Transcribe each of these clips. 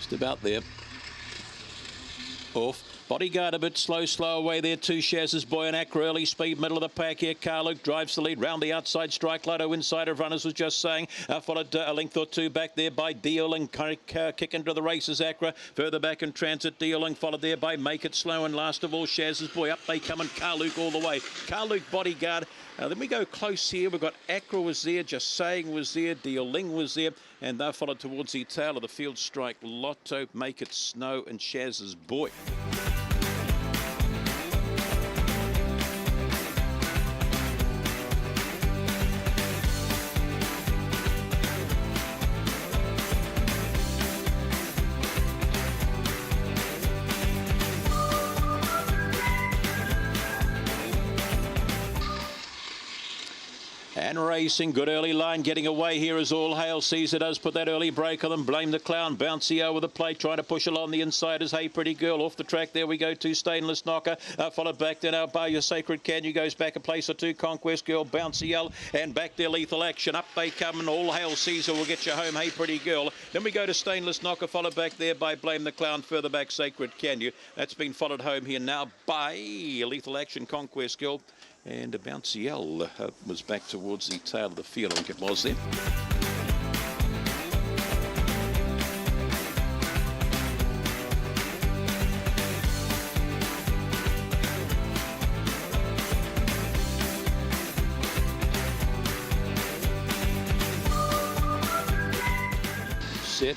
Just about there. Off. Bodyguard a bit slow away there. Two Shaz's Boy and Acra, early speed, middle of the pack here. Carluke drives the lead round the outside. Strike Lotto inside of runners, was just saying. Followed a length or two back there by Dealing. Kick into the races, Acra. Further back in transit, Dealing. Followed there by Make It Slow. And last of all, Shaz's Boy. Up they come and Carluke all the way. Carluke Bodyguard. Then we go close here. We've got Acra was there, Just Saying was there, Dealing was there. And they followed towards the tail of the field. Strike Lotto, Make It Snow and Shaz's Boy. And racing, good early line, getting away here as All Hail Caesar does put that early break on them. Blame the Clown, Bouncy over the plate, trying to push along the inside as Hey Pretty Girl. Off the track, there we go to Stainless Knocker, followed back then out by Your Sacred Can. You goes back a place or two, Conquest Girl, Bouncy L, and back there Lethal Action. Up they come and All Hail Caesar will get you home, Hey Pretty Girl. Then we go to Stainless Knocker, followed back there by Blame the Clown, further back Sacred Can You. That's been followed home here now by Lethal Action, Conquest Girl. And a Bouncy L was back towards the tail of the field, I think it was there. Set.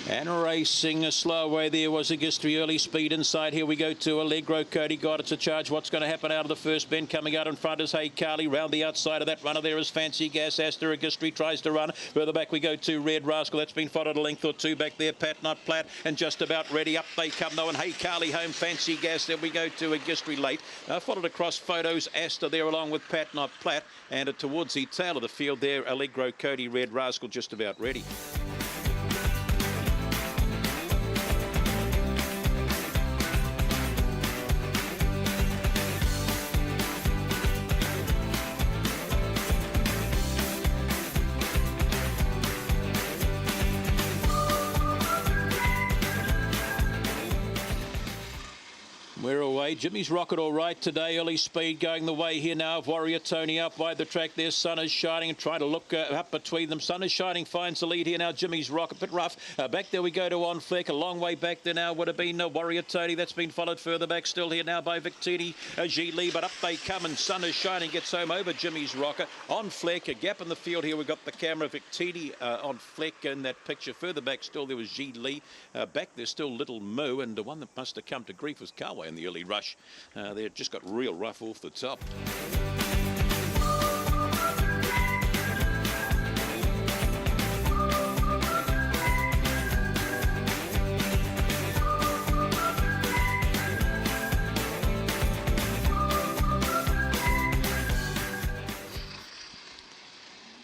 And racing a slow way there was Agistri, early speed inside. Here we go to Allegro. Cody got it to charge. What's going to happen out of the first bend? Coming out in front is Hey Carly. Round the outside of that runner there is Fancy Gas. Aster Agistri tries to run. Further back we go to Red Rascal. That's been followed a length or two back there. Pat Not Plat and just about ready. Up they come though, and Hey Carly home. Fancy Gas. Then we go to Agistri late. Followed across Photos. Aster there along with Pat Not Plat. And towards the tail of the field there, Allegro, Cody, Red Rascal just about ready. We're away. Jimmy's Rocket all right today. Early speed going the way here now of Warrior Tony up by the track there. Sun is shining and trying to look up between them. Sun is shining finds the lead here now. Jimmy's Rocket, bit rough. Back there we go to On Fleck. A long way back there now would have been Warrior Tony. That's been followed further back still here now by Victini G. Lee. But up they come and Sun is shining gets home over Jimmy's Rocket. On Fleck, a gap in the field here. We've got the camera. Victini on Fleck in that picture. Further back still there was G. Lee. Back there's still Little Moo, and the one that must have come to grief was Carway in the early rush. They just got real rough off the top.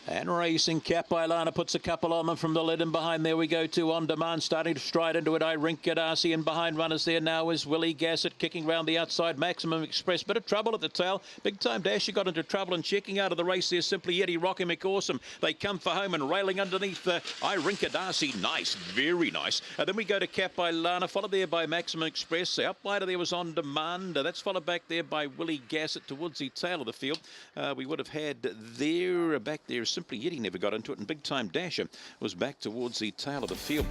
And racing, Cap Ilana puts a couple on them from the lead, and behind there we go to On Demand, starting to stride into it. Rinka Darcy, and behind runners there now is Willie Gassett kicking round the outside. Maximum Express, bit of trouble at the tail. Big Time Dash, got into trouble and checking out of the race there. Simply Yeti, Rocky McAwesome. They come for home and railing underneath Rinka Darcy. Nice, very nice. Then we go to Cap Ilana, followed there by Maximum Express. Out wider there was On Demand. That's followed back there by Willie Gassett towards the tail of the field. We would have had there, back there, Simply Yeti never got into it, and Big Time Dasher was back towards the tail of the field.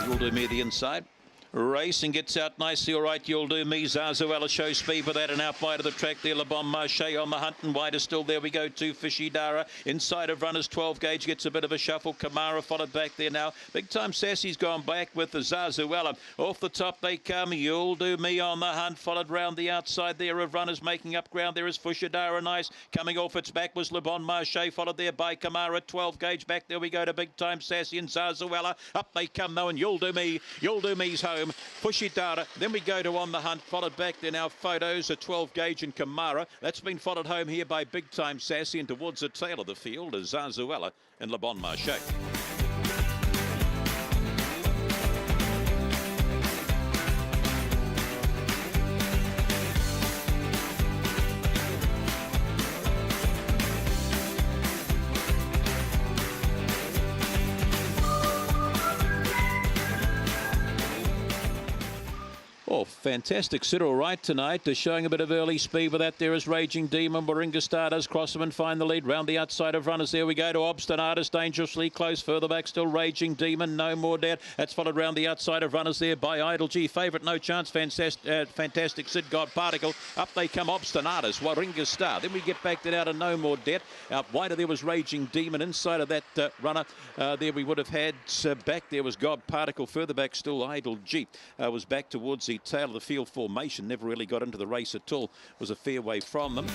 You'll do me the inside. Racing gets out nicely, all right, You'll Do Me. Zazuela shows speed with that, and out wide of the track there, Le Bon Marché on the hunt, and wider still there we go to Fishy Dara. Inside of runners, 12 gauge gets a bit of a shuffle. Kamara followed back there now. Big Time Sassy's gone back with the Zazuela. Off the top they come, You'll Do Me on the hunt, followed round the outside there of runners making up ground. There is Fishy Dara, nice. Coming off its back was Le Bon Marché, followed there by Kamara, 12 gauge. Back there we go to Big Time Sassy and Zazuela. Up they come though, and You'll Do Me. You'll Do Me's home. Pushy Data. Then we go to On the Hunt, followed back there now Photos, a 12 gauge and Kamara. That's been followed home here by Big Time Sassy, and towards the tail of the field is Zazuela and Le Bon Marché. Oh, fantastic sit all right tonight. They're showing a bit of early speed with that. There is Raging Demon. Warringah Star does cross them and find the lead. Round the outside of runners. There we go to Obstinatus. Dangerously close. Further back still Raging Demon. No more doubt. That's followed round the outside of runners there by Idle G. Favourite No Chance. Fantastic Sid God Particle. Up they come Obstinatus. Warringah Star. Then we get back to out of No More Debt. Out wider there was Raging Demon. Inside of that runner there we would have had back there was God Particle. Further back still Idle G. Was back towards the tail of the field formation. Never really got into the race at all. Was a fair way from them.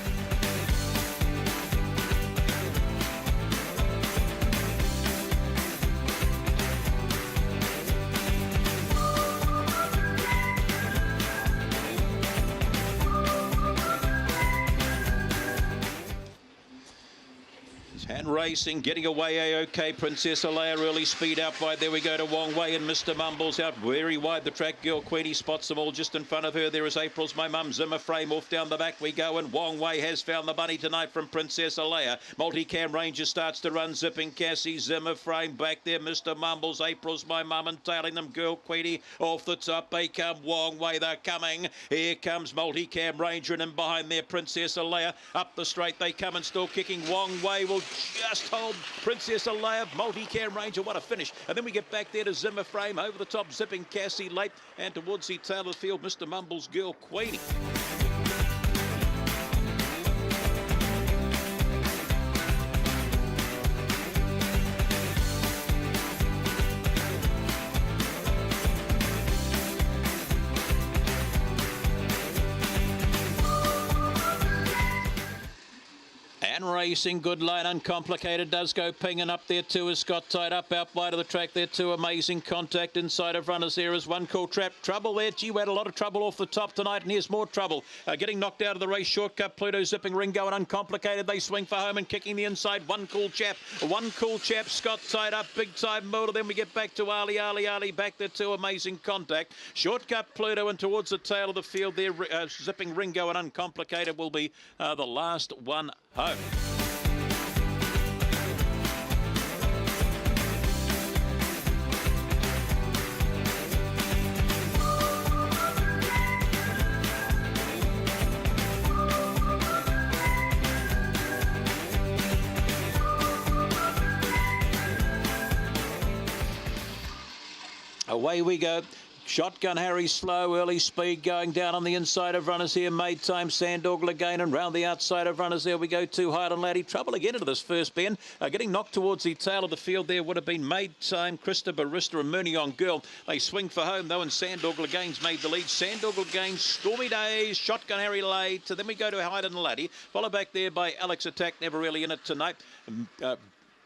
And racing, getting away A-OK. Princess Alea early speed out wide. There we go to Wong Wei and Mr. Mumbles out very wide. The track girl Queenie spots them all just in front of her. There is April's My Mum. Zimmer Frame off down the back we go. And Wong Wei has found the bunny tonight from Princess Alea. Multicam Ranger starts to run. Zipping Cassie. Zimmer Frame back there. Mr. Mumbles. April's My Mum and tailing them. Girl Queenie off the top. They come Wong Wei. They're coming. Here comes Multicam Ranger and in behind there Princess Alea. Up the straight they come and still kicking. Wong Wei will just hold Princess Alea. Multicam Ranger, what a finish. And then we get back there to Zimmer Frame over the top, Zipping Cassie late and towards the tail of the field Mr. Mumbles Girl Queenie. Racing, good line, uncomplicated, does go pinging up there too as Scott tied up out wide of the track there too. Amazing contact inside of runners. There is one called Trap. Trouble there. Gee, we had a lot of trouble off the top tonight and here's more trouble. Getting knocked out of the race. Shortcut Pluto, Zipping Ringo and uncomplicated. They swing for home and kicking the inside. One cool chap. Scott tied up. Big time motor. Then we get back to Ali back there too. Amazing contact. Shortcut Pluto and towards the tail of the field there. Zipping Ringo and uncomplicated will be the last one home. Away we go. Shotgun Harry slow, early speed going down on the inside of runners here. Made time Sandoggle again and round the outside of runners there we go to Highland Laddie. Trouble again into this first bend. Getting knocked towards the tail of the field there would have been Made Time, Krista Barista and Murnion Girl. They swing for home though and Sandoggle again's made the lead. Sandoggle again's Stormy Days, Shotgun Harry late. Then we go to Highland Laddie. Followed back there by Alex Attack, never really in it tonight.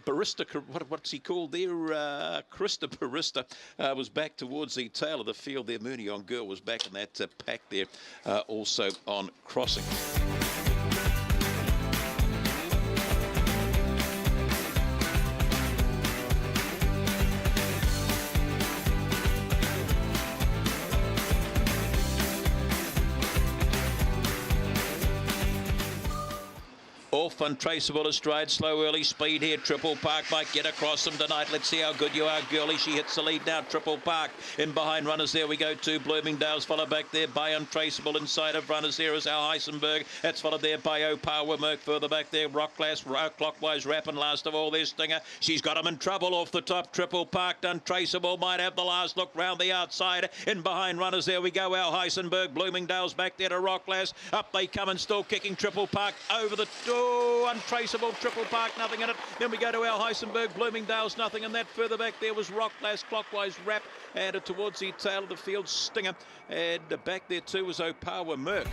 Barista, what's he called there? Krista Barista was back towards the tail of the field there. Murnion Girl was back in that pack there, also on crossing. Off Untraceable astride, slow early speed here. Triple Park might get across them tonight. Let's see how good you are, girlie. She hits the lead now. Triple Park in behind runners. There we go to Bloomingdale's, followed back there by Untraceable. Inside of runners there is Al Heisenberg. That's followed there by O'Power Merck. Further back there, Rock Glass, clockwise wrapping. Last of all, there's Stinger. She's got him in trouble off the top. Triple Park, Untraceable might have the last look round the outside. In behind runners, there we go. Al Heisenberg. Bloomingdale's back there to Rock Glass. Up they come and still kicking. Triple Park over the door. Untraceable, Triple Park, nothing in it. Then we go to Al Heisenberg, Bloomingdale's nothing in that. Further back there was Rock Glass, clockwise wrap, and towards the tail of the field, Stinger. And back there too was O'Power Merck.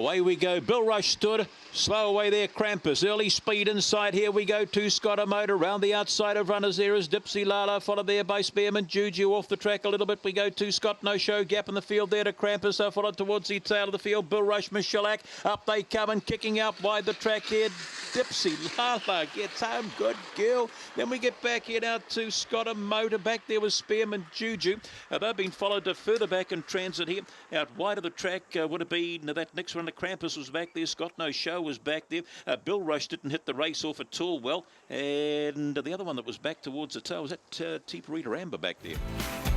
Away we go. Bill Rush stood. Slow away there, Krampus. Early speed inside. Here we go to Scott Motor. Round the outside of runners there is Dipsy Lala. Followed there by Spearman Juju. Off the track a little bit. We go to Scott No Show. Gap in the field there to Krampus. Followed towards the tail of the field. Bill Rush, Michelak. Up they come and kicking out wide the track here. Dipsy Lala gets home. Good girl. Then we get back here now to Scott Motor. Back there was Spearman Juju. They've been followed further back in transit here. Out wide of the track would have been that next one. The Krampus was back there. Scott No Show was back there. Bill Rush didn't hit the race off at all well. And the other one that was back towards the tail was that Teeparita Amber back there.